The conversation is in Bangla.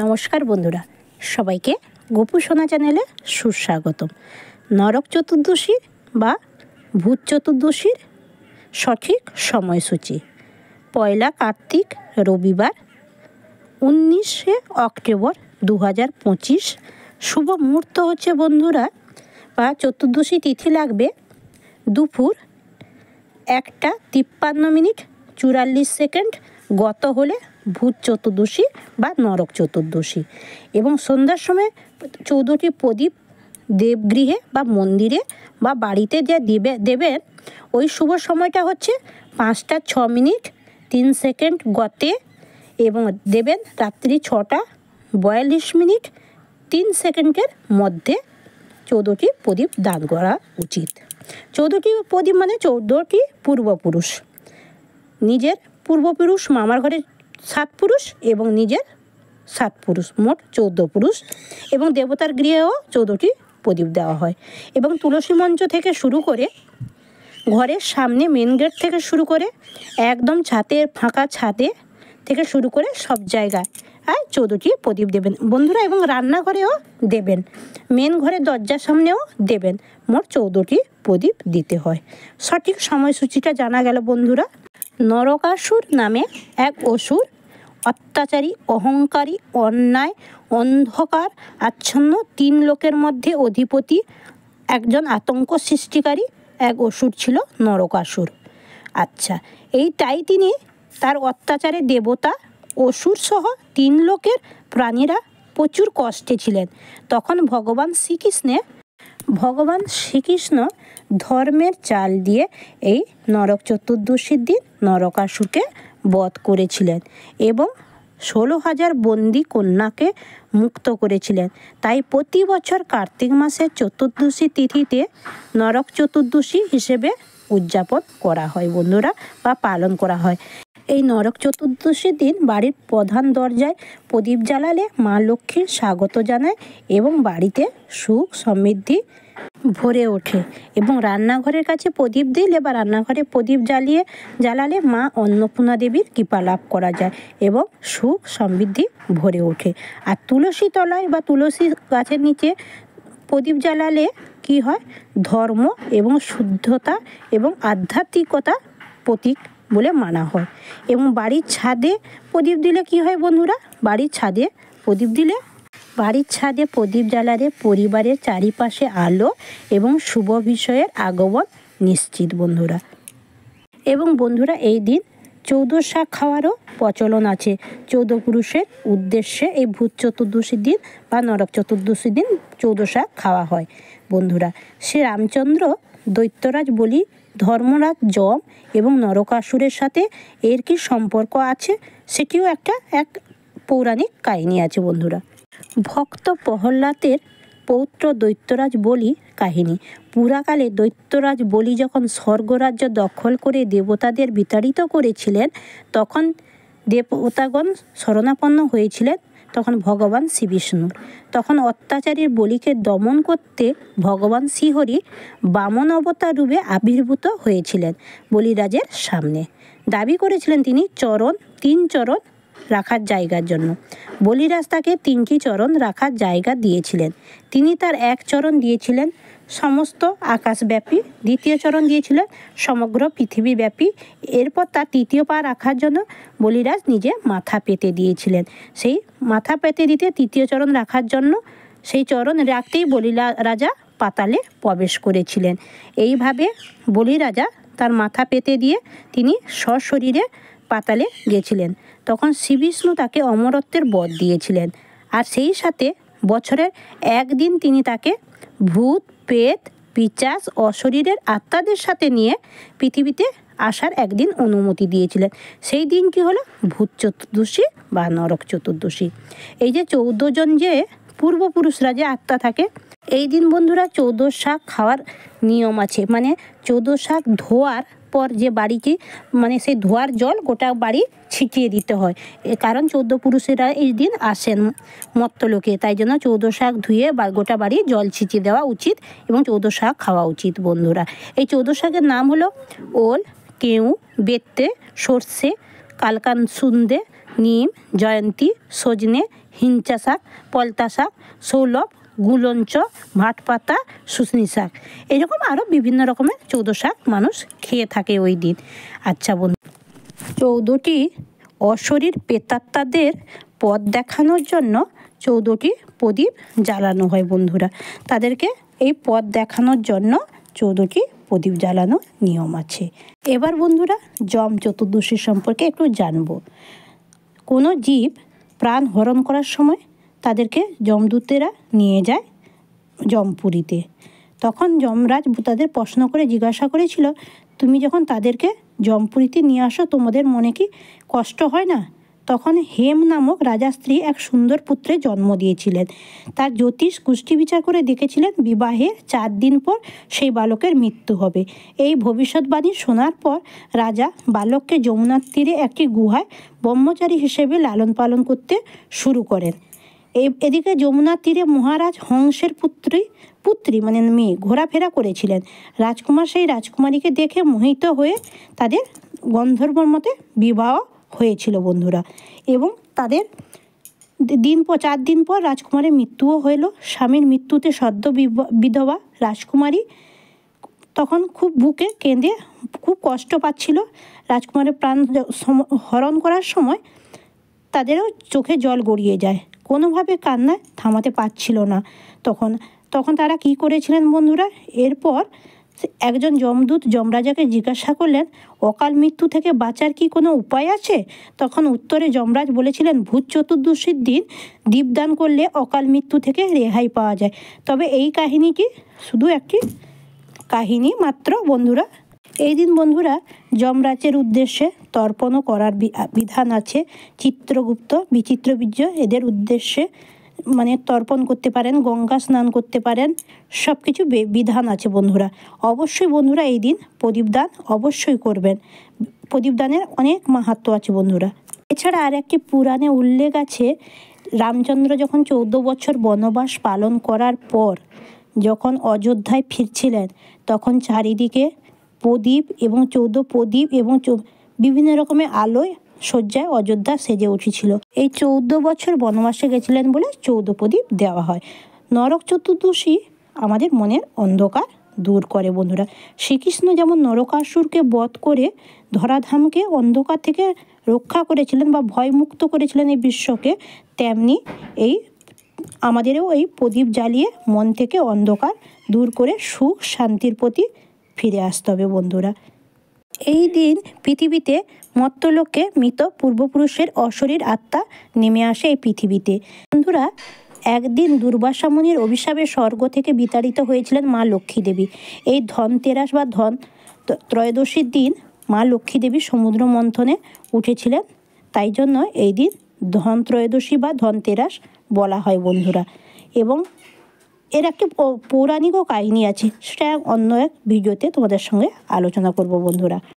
নমস্কার বন্ধুরা, সবাইকে গোপু সোনা চ্যানেলে সুস্বাগতম। নরক চতুর্দশী বা ভূত চতুর্দশীর সঠিক সময়সূচি। পয়লা কার্তিক রবিবার 19শে অক্টোবর 2025। শুভ মুহূর্ত হচ্ছে বন্ধুরা বা চতুর্দশী তিথি লাগবে দুপুর 1টা 53 মিনিট 44 সেকেন্ড গত হলে ভূত চতুর্দশী বা নরক চতুর্দশী। এবং সন্ধ্যার সময় 14টি প্রদীপ দেবগৃহে বা মন্দিরে বা বাড়িতে যে দেবেন ওই শুভ সময়টা হচ্ছে 5টা 6 মিনিট 3 সেকেন্ড গতে এবং দেবেন রাত্রি 6টা 42 মিনিট 3 সেকেন্ডের মধ্যে 14টি প্রদীপ দান করা উচিত। 14টি প্রদীপ মানে 14টি পূর্বপুরুষ, নিজের পূর্বপুরুষ, মামার ঘরের 7 পুরুষ এবং নিজের 7 পুরুষ, মোট 14 পুরুষ। এবং দেবতার গৃহেও 14টি প্রদীপ দেওয়া হয়। এবং তুলসী মঞ্চ থেকে শুরু করে ঘরের সামনে মেন গেট থেকে শুরু করে একদম ছাদের ফাঁকা ছাদে থেকে শুরু করে সব জায়গায় 14টি প্রদীপ দেবেন বন্ধুরা। এবং রান্নাঘরেও দেবেন, মেন ঘরের দরজার সামনেও দেবেন। মোট 14টি প্রদীপ দিতে হয়। সঠিক সময়সূচিটা জানা গেল বন্ধুরা। নরকাসুর নামে এক অসুর, অত্যাচারী, অহংকারী, অন্যায়, অন্ধকার আচ্ছন্ন 3 লোকের মধ্যে অধিপতি, একজন আতঙ্ক সৃষ্টিকারী এক অসুর ছিল নরকাসুর। আচ্ছা, তাই তিনি তার অত্যাচারে দেবতা, অসুর সহ 3 লোকের প্রাণীরা প্রচুর কষ্টে ছিলেন। তখন ভগবান শ্রীকৃষ্ণ ধর্মের চাল দিয়ে এই নরক চতুর্দশীর দিন নরকাসুরকে বধ করেছিলেন এবং 16,000 বন্দি কন্যাকে মুক্ত করেছিলেন। তাই প্রতি বছর কার্তিক মাসের চতুর্দশী তিথিতে নরক চতুর্দশী হিসেবে উদযাপন করা হয় বন্ধুরা বা পালন করা হয়। এই নরক চতুর্দশীর দিন বাড়ির প্রধান দরজায় প্রদীপ জ্বালালে মা লক্ষ্মীর স্বাগত জানায় এবং বাড়িতে সুখ সমৃদ্ধি ভরে ওঠে। এবং রান্নাঘরের কাছে প্রদীপ দিলে বা রান্নাঘরে প্রদীপ জ্বালালে মা অন্নপূর্ণা দেবীর কৃপা লাভ করা যায় এবং সুখ সমৃদ্ধি ভরে ওঠে। আর তুলসী তলায় বা তুলসী গাছের নিচে প্রদীপ জ্বালালে কি হয়, ধর্ম এবং শুদ্ধতা এবং আধ্যাত্মিকতা প্রতীক বলে মানা হয়। এবং বাড়ির ছাদে প্রদীপ দিলে কি হয় বন্ধুরা, বাড়ির ছাদে প্রদীপ জ্বালালে পরিবারের চারিপাশে আলো এবং শুভ বিষয়ের আগমন নিশ্চিত বন্ধুরা। এবং বন্ধুরা এই দিন 14 শাক খাওয়ারও প্রচলন আছে। 14 পুরুষের উদ্দেশ্যে এই ভূত চতুর্দশীর দিন বা নরক চতুর্দশীর দিন 14 শাক খাওয়া হয় বন্ধুরা। শ্রী রামচন্দ্র, দৈত্যরাজ বলি, ধর্মরাজ যম এবং নরকাসুরের সাথে এর কি সম্পর্ক আছে সেটিও এক পৌরাণিক কাহিনী আছে বন্ধুরা। ভক্ত প্রহ্লাদের পৌত্র দৈত্যরাজ বলি কাহিনী। পুরাকালে দৈত্যরাজ বলি যখন স্বর্গরাজ্য দখল করে দেবতাদের বিতাড়িত করেছিলেন, তখন দেবতাগণ শরণাপন্ন হয়েছিলেন তখন ভগবান শ্রীবিষ্ণুর। তখন অত্যাচারীর বলিকে দমন করতে ভগবান শ্রীহরি বামন অবতার রূপে আবির্ভূত হয়েছিলেন বলিরাজের সামনে। দাবি করেছিলেন তিনি 3 চরণ রাখার জায়গার জন্য। বলিরাজ তাকে 3টি চরণ রাখার জায়গা দিয়েছিলেন। তিনি তার 1 চরণ দিয়েছিলেন সমস্ত আকাশব্যাপী, 2য় চরণ দিয়েছিলেন সমগ্র পৃথিবীব্যাপী। এরপর তার 3য় পা রাখার জন্য বলিরাজ নিজে মাথা পেতে দিয়েছিলেন। সেই মাথা পেতে দিতে 3য় চরণ রাখার জন্য সেই চরণ রাখতেই বলিরাজা পাতালে প্রবেশ করেছিলেন। এইভাবে বলিরাজা তার মাথা পেতে দিয়ে তিনি সশরীরে পাতালে গেছিলেন। তখন শ্রীবিষ্ণু তাকে অমরত্বের বর দিয়েছিলেন। আর সেই সাথে বছরের একদিন তিনি তাকে ভূত, প্রেত, পিশাচ, অশরীরের আত্মাদের সাথে নিয়ে পৃথিবীতে আসার একদিন অনুমতি দিয়েছিলেন। সেই দিনটি হলো ভূত চতুর্দশী বা নরক চতুর্দশী। এই যে 14 জন যে পূর্বপুরুষরা যে আত্মা থাকে, এই দিন বন্ধুরা 14 শাক খাওয়ার নিয়ম আছে। মানে 14 শাক ধোয়ার পর যে বাড়িটি মানে সেই ধোয়ার জল গোটা বাড়ি ছিটিয়ে দিতে হয়, কারণ 14 পুরুষেরা এই দিন আসেন মর্তলোকে। তাই জন্য 14 শাক ধুয়ে বা গোটা বাড়ি জল ছিটিয়ে দেওয়া উচিত এবং 14 শাক খাওয়া উচিত বন্ধুরা। এই 14 শাকের নাম হলো ওল, কেউ, বেত্তে, সর্ষে, কালকানসুন্দে, নিম, জয়ন্তী, সজনে, হিঞ্চা শাক, পলতা শাক, সৌলভ, গুলঞ্চ, ভাটপাতা, শুশনি শাক, এরকম আরও বিভিন্ন রকমের 14 শাক মানুষ খেয়ে থাকে ওই দিন। আচ্ছা বন্ধু, 14টি অশরীর প্রেতাত্মাদের পথ দেখানোর জন্য 14টি প্রদীপ জ্বালানো হয় বন্ধুরা। তাদেরকে এই পথ দেখানোর জন্য 14টি প্রদীপ জ্বালানোর নিয়ম আছে। এবার বন্ধুরা যম চতুর্দশী সম্পর্কে একটু জানব। কোনো জীব প্রাণ হরণ করার সময় তাদেরকে যমদূতেরা নিয়ে যায় যমপুরীতে। তখন যমরাজ তাদের প্রশ্ন করে জিজ্ঞাসা করেছিল, তুমি যখন তাদেরকে যমপুরীতে নিয়ে আসো তোমাদের মনে কি কষ্ট হয় না? তখন হেম নামক রাজা স্ত্রী এক সুন্দর পুত্রের জন্ম দিয়েছিলেন। তার জ্যোতিষ কুষ্টি বিচার করে দেখেছিলেন বিবাহের 4 দিন পর সেই বালকের মৃত্যু হবে। এই ভবিষ্যৎবাণী শোনার পর রাজা বালককে যমুনার তীরে একটি গুহায় ব্রহ্মচারী হিসেবে লালন পালন করতে শুরু করেন। এদিকে যমুনার তীরে মহারাজ হংসের পুত্রী মানে মেয়ে ঘোরাফেরা করেছিলেন। রাজকুমার সেই রাজকুমারীকে দেখে মোহিত হয়ে তাদের গন্ধর্বর মতে বিবাহ হয়েছিল বন্ধুরা। এবং তাদের 4 দিন পর রাজকুমারের মৃত্যুও হইল। স্বামীর মৃত্যুতে সদ্য বিধবা রাজকুমারী তখন খুব বুকে কেঁদে খুব কষ্ট পাচ্ছিল। রাজকুমারের প্রাণ হরণ করার সময় তাদেরও চোখে জল গড়িয়ে যায়, কোনোভাবে কান্না থামাতে পারছিল না। তখন তারা কি করেছিলেন বন্ধুরা? এরপর একজন যমদূত যমরাজাকে জিজ্ঞাসা করলেন, অকাল মৃত্যু থেকে বাঁচার কি কোনো উপায় আছে? তখন উত্তরে যমরাজ বলেছিলেন, ভূত চতুর্দশীর দিন দীপদান করলে অকাল মৃত্যু থেকে রেহাই পাওয়া যায়। তবে এই কাহিনীটি শুধু একটি কাহিনী মাত্র বন্ধুরা। এই দিন বন্ধুরা যমরাজের উদ্দেশ্যে তর্পণও করার বিধান আছে। চিত্রগুপ্ত, বিচিত্রবীর্য এদের উদ্দেশ্যে মানে তর্পণ করতে পারেন, গঙ্গা স্নান করতে পারেন, সব কিছু বিধান আছে বন্ধুরা। অবশ্যই বন্ধুরা এই দিন প্রদীপদান অবশ্যই করবেন। প্রদীপদানের অনেক মাহাত্ম্য আছে বন্ধুরা। এছাড়া আর একটি পুরাণে উল্লেখ আছে, রামচন্দ্র যখন 14 বছর বনবাস পালন করার পর যখন অযোধ্যায় ফিরছিলেন তখন চারিদিকে প্রদীপ এবং 14 প্রদীপ এবং বিভিন্ন রকমের আলোয় সজ্জায় অযোধ্যা সেজে উঠেছিল। এই 14 বছর বনবাসে গেছিলেন বলে 14 প্রদীপ দেওয়া হয়। নরক চতুর্দশী আমাদের মনের অন্ধকার দূর করে বন্ধুরা। শ্রীকৃষ্ণ যেমন নরকাসুরকে বধ করে ধরাধামকে অন্ধকার থেকে রক্ষা করেছিলেন বা ভয়মুক্ত করেছিলেন এই বিশ্বকে, তেমনি আমাদেরও এই প্রদীপ জ্বালিয়ে মন থেকে অন্ধকার দূর করে সুখ শান্তির প্রতি ফিরে আসতে হবে বন্ধুরা। এই দিন পৃথিবীতে মর্ত্যলোকে মৃত পূর্বপুরুষের অশরীর আত্মা নেমে আসে এই পৃথিবীতে বন্ধুরা। একদিন দুর্বাসা মুনির অভিশাপে স্বর্গ থেকে বিতাড়িত হয়েছিলেন মা লক্ষ্মী দেবী। এই ধনতেরাস বা ত্রয়োদশীর দিন মা লক্ষ্মী দেবী সমুদ্র মন্থনে উঠেছিলেন, তাই জন্য এই দিন ধন ত্রয়োদশী বা ধনতেরাস বলা হয় বন্ধুরা। এবং এর একটি পৌরাণিকও কাহিনী আছে, সেটা অন্য এক ভিডিওতে তোমাদের সঙ্গে আলোচনা করব বন্ধুরা।